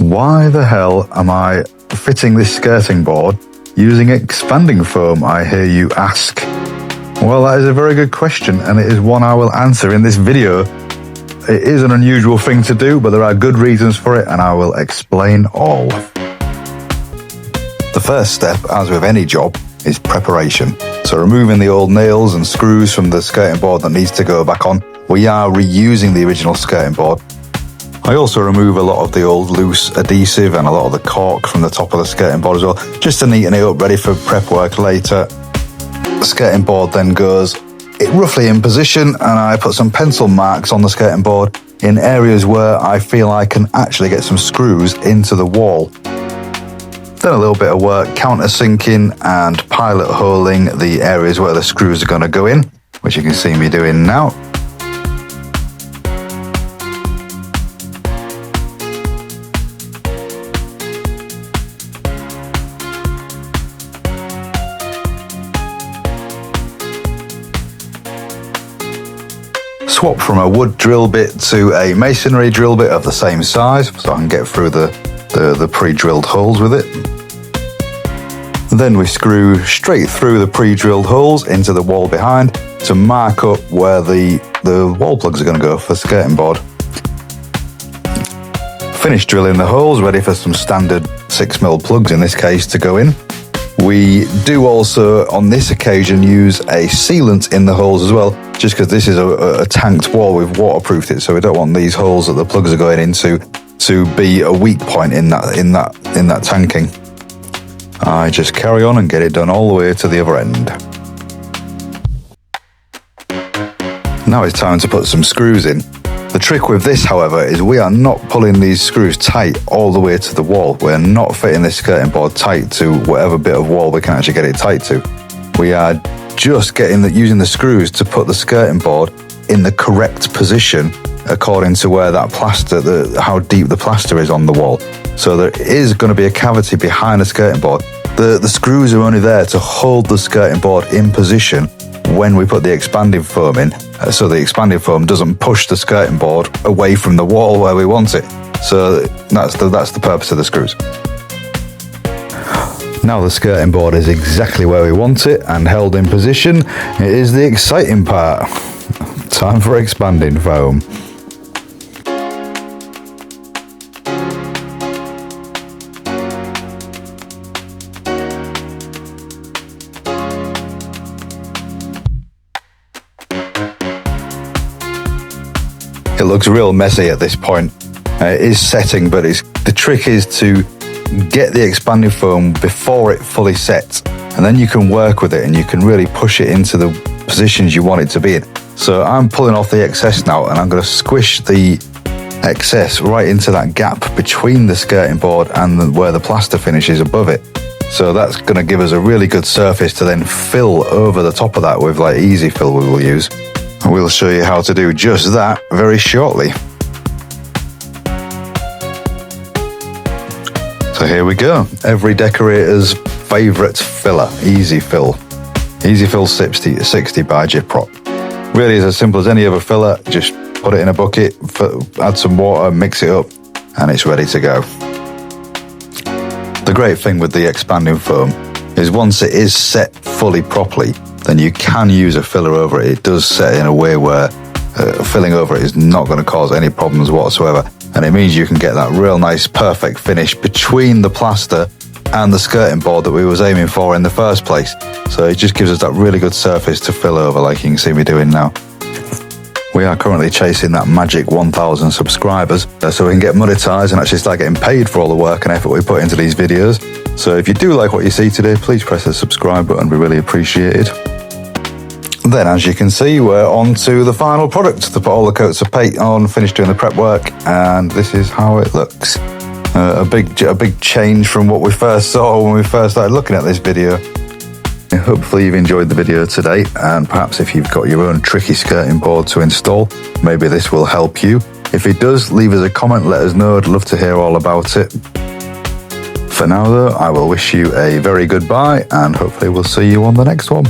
Why the hell am I fitting this skirting board using expanding foam, I hear you ask? Well, that is a very good question, and it is one I will answer in this video. It is an unusual thing to do, but there are good reasons for it, and I will explain all. The first step, as with any job, is preparation. So removing the old nails and screws from the skirting board that needs to go back on. We are reusing the original skirting board. I also remove a lot of the old loose adhesive and a lot of the cork from the top of the skirting board as well, just to neaten it up, ready for prep work later. The skirting board then goes roughly in position, and I put some pencil marks on the skirting board in areas where I feel I can actually get some screws into the wall. Then a little bit of work countersinking and pilot holing the areas where the screws are going to go in, which you can see me doing now. Swap from a wood drill bit to a masonry drill bit of the same size, so I can get through the pre-drilled holes with it. Then we screw straight through the pre-drilled holes into the wall behind to mark up where the wall plugs are going to go for the skirting board. Finish drilling the holes, ready for some standard 6mm plugs in this case to go in. We do also, on this occasion, use a sealant in the holes as well, just because this is a tanked wall. We've waterproofed it, so we don't want these holes that the plugs are going into to be a weak point in that tanking. I just carry on and get it done all the way to the other end. Now it's time to put some screws in. The trick with this, however, is we are not pulling these screws tight all the way to the wall. We're not fitting this skirting board tight to whatever bit of wall we can actually get it tight to. We are just using the screws to put the skirting board in the correct position according to where that plaster, how deep the plaster is on the wall. So there is going to be a cavity behind the skirting board. The screws are only there to hold the skirting board in position when we put the expanding foam in, so the expanding foam doesn't push the skirting board away from the wall where we want it. So that's the purpose of the screws. Now the skirting board is exactly where we want it and held in position. It is the exciting part. Time for expanding foam. It looks real messy at this point. It is setting, but the trick is to get the expanding foam before it fully sets, and then you can work with it and you can really push it into the positions you want it to be in. So I'm pulling off the excess now, and I'm going to squish the excess right into that gap between the skirting board and where the plaster finishes above it. So that's going to give us a really good surface to then fill over the top of that with like easy fill we will use. And we'll show you how to do just that very shortly. So here we go. Every decorator's favourite filler, Easy Fill. Easy Fill 60 by Gyprop. Really is as simple as any other filler. Just put it in a bucket, add some water, mix it up, and it's ready to go. The great thing with the expanding foam is once it is set fully properly, then you can use a filler over it. It does set in a way where filling over it is not going to cause any problems whatsoever. And it means you can get that real nice, perfect finish between the plaster and the skirting board that we was aiming for in the first place. So it just gives us that really good surface to fill over, like you can see me doing now. We are currently chasing that magic 1,000 subscribers, so we can get monetized and actually start getting paid for all the work and effort we put into these videos. So if you do like what you see today, please press the subscribe button, we really appreciate it. Then, as you can see, we're on to the final product to put all the coats of paint on, finish doing the prep work, and this is how it looks. A big change from what we first saw when we first started looking at this video. Hopefully you've enjoyed the video today, and perhaps if you've got your own tricky skirting board to install, maybe this will help you. If it does, leave us a comment, let us know. I'd love to hear all about it. For now though, I will wish you a very goodbye, and hopefully we'll see you on the next one.